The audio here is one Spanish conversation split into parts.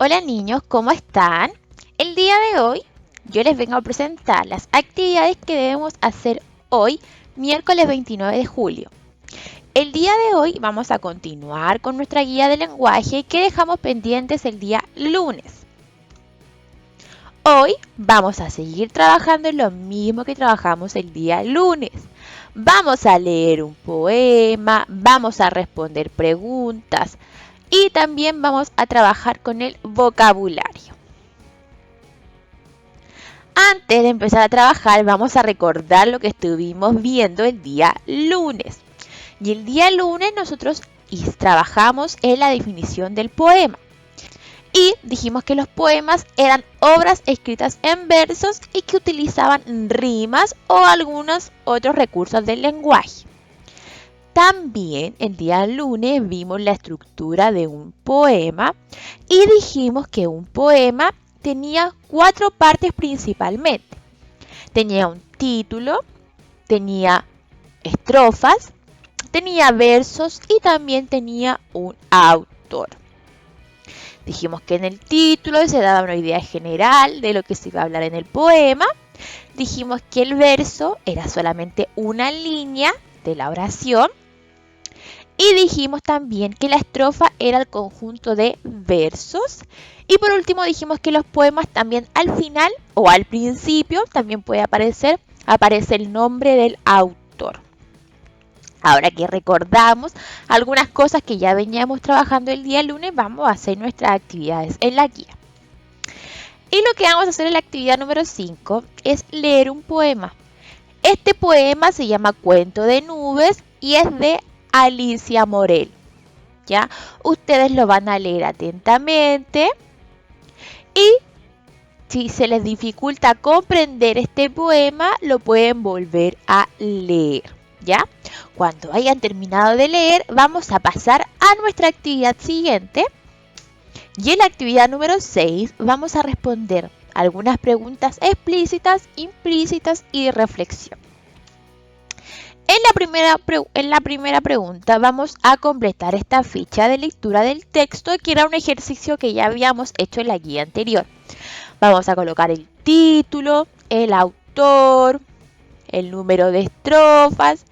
Hola niños, ¿cómo están? El día de hoy yo les vengo a presentar las actividades que debemos hacer hoy, miércoles 29 de julio. El día de hoy vamos a continuar con nuestra guía de lenguaje que dejamos pendientes el día lunes. Hoy vamos a seguir trabajando en lo mismo que trabajamos el día lunes. Vamos a leer un poema, vamos a responder preguntas y también vamos a trabajar con el vocabulario. Antes de empezar a trabajar, vamos a recordar lo que estuvimos viendo el día lunes. Y el día lunes nosotros trabajamos en la definición del poema. Y dijimos que los poemas eran obras escritas en versos y que utilizaban rimas o algunos otros recursos del lenguaje. También el día lunes vimos la estructura de un poema y dijimos que un poema tenía 4 partes principalmente. Tenía un título, tenía estrofas, tenía versos y también tenía un autor. Dijimos que en el título se daba una idea general de lo que se iba a hablar en el poema. Dijimos que el verso era solamente una línea de la oración. Y dijimos también que la estrofa era el conjunto de versos. Y por último dijimos que los poemas también al final o al principio también puede aparece el nombre del autor. Ahora que recordamos algunas cosas que ya veníamos trabajando el día lunes, vamos a hacer nuestras actividades en la guía. Y lo que vamos a hacer en la actividad número 5 es leer un poema. Este poema se llama Cuento de Nubes y es de Alicia Morel. ¿Ya? Ustedes lo van a leer atentamente y si se les dificulta comprender este poema, lo pueden volver a leer. ¿Ya? Cuando hayan terminado de leer, vamos a pasar a nuestra actividad siguiente. Y en la actividad número 6 vamos a responder algunas preguntas explícitas, implícitas y de reflexión. En la primera pregunta vamos a completar esta ficha de lectura del texto, que era un ejercicio que ya habíamos hecho en la guía anterior. Vamos a colocar el título, el autor, el número de estrofas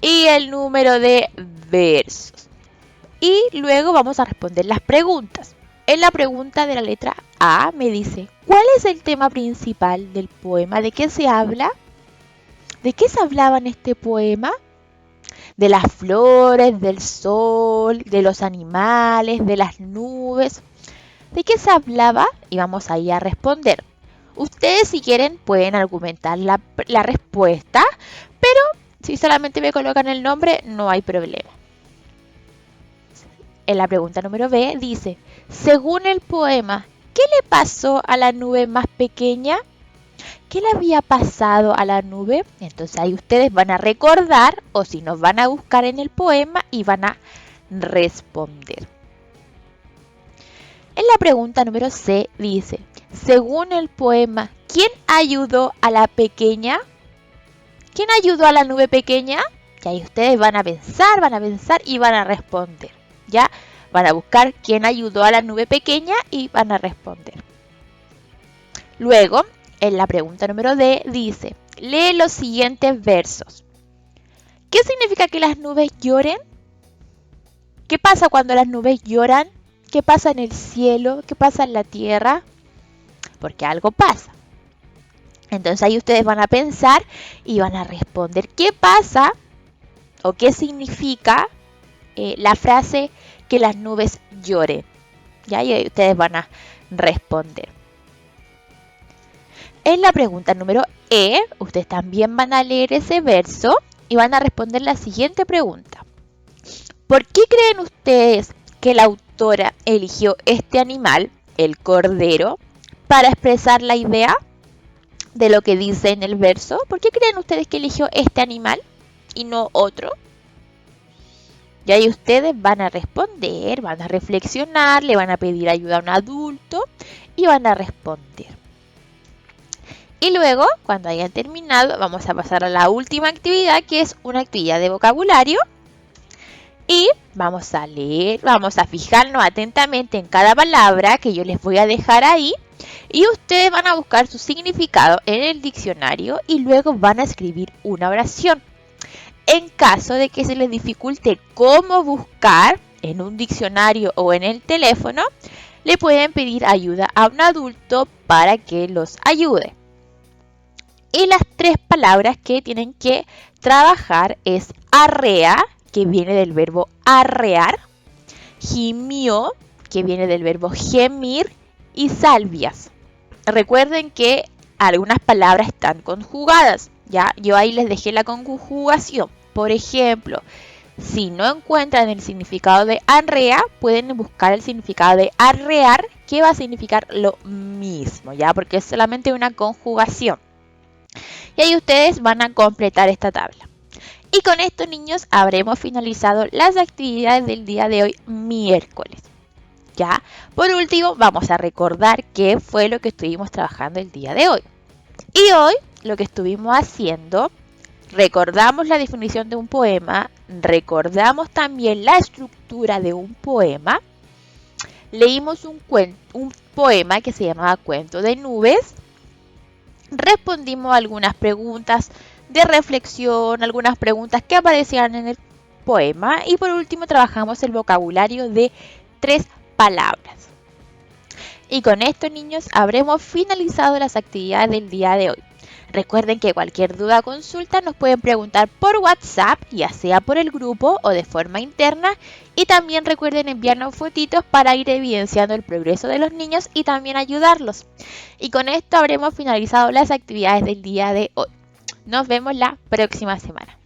y el número de versos. Y luego vamos a responder las preguntas. En la pregunta de la letra A me dice, ¿cuál es el tema principal del poema? ¿De qué se habla? ¿De qué se hablaba en este poema? De las flores, del sol, de los animales, de las nubes. ¿De qué se hablaba? Y vamos ahí a responder. Ustedes si quieren pueden argumentar la respuesta, pero si solamente me colocan el nombre no hay problema. En la pregunta número B dice, según el poema, ¿qué le pasó a la nube más pequeña? ¿Qué le había pasado a la nube? Entonces ahí ustedes van a recordar o si nos van a buscar en el poema y van a responder. En la pregunta número C dice, según el poema, ¿quién ayudó a la pequeña? ¿Quién ayudó a la nube pequeña? Y ahí ustedes van a pensar y van a responder. ¿Ya? Van a buscar quién ayudó a la nube pequeña y van a responder. Luego, en la pregunta número D dice, lee los siguientes versos. ¿Qué significa que las nubes lloren? ¿Qué pasa cuando las nubes lloran? ¿Qué pasa en el cielo? ¿Qué pasa en la tierra? Porque algo pasa. Entonces ahí ustedes van a pensar y van a responder qué pasa o qué significa la frase que las nubes lloren. ¿Ya? Y ahí ustedes van a responder. En la pregunta número E, ustedes también van a leer ese verso y van a responder la siguiente pregunta. ¿Por qué creen ustedes que la autora eligió este animal, el cordero, para expresar la idea de lo que dice en el verso? ¿Por qué creen ustedes que eligió este animal y no otro? Y ahí ustedes van a responder, van a reflexionar, le van a pedir ayuda a un adulto y van a responder. Y luego, cuando hayan terminado, vamos a pasar a la última actividad, que es una actividad de vocabulario. Y vamos a leer, vamos a fijarnos atentamente en cada palabra que yo les voy a dejar ahí. Y ustedes van a buscar su significado en el diccionario y luego van a escribir una oración. En caso de que se les dificulte cómo buscar en un diccionario o en el teléfono, le pueden pedir ayuda a un adulto para que los ayude. Y las 3 palabras que tienen que trabajar es arrea, que viene del verbo arrear, gimió, que viene del verbo gemir, y salvias. Recuerden que algunas palabras están conjugadas, ¿ya? Yo ahí les dejé la conjugación. Por ejemplo, si no encuentran el significado de arrea, pueden buscar el significado de arrear, que va a significar lo mismo, ¿ya? Porque es solamente una conjugación. Y ahí ustedes van a completar esta tabla. Y con esto, niños, habremos finalizado las actividades del día de hoy, miércoles. ¿Ya? Por último, vamos a recordar qué fue lo que estuvimos trabajando el día de hoy. Y hoy lo que estuvimos haciendo, recordamos la definición de un poema, recordamos también la estructura de un poema, leímos un poema que se llamaba Cuento de Nubes, respondimos algunas preguntas de reflexión, algunas preguntas que aparecían en el poema y por último trabajamos el vocabulario de 3 palabras. Y con esto, niños, habremos finalizado las actividades del día de hoy. Recuerden que cualquier duda o consulta nos pueden preguntar por WhatsApp, ya sea por el grupo o de forma interna. Y también recuerden enviarnos fotitos para ir evidenciando el progreso de los niños y también ayudarlos. Y con esto habremos finalizado las actividades del día de hoy. Nos vemos la próxima semana.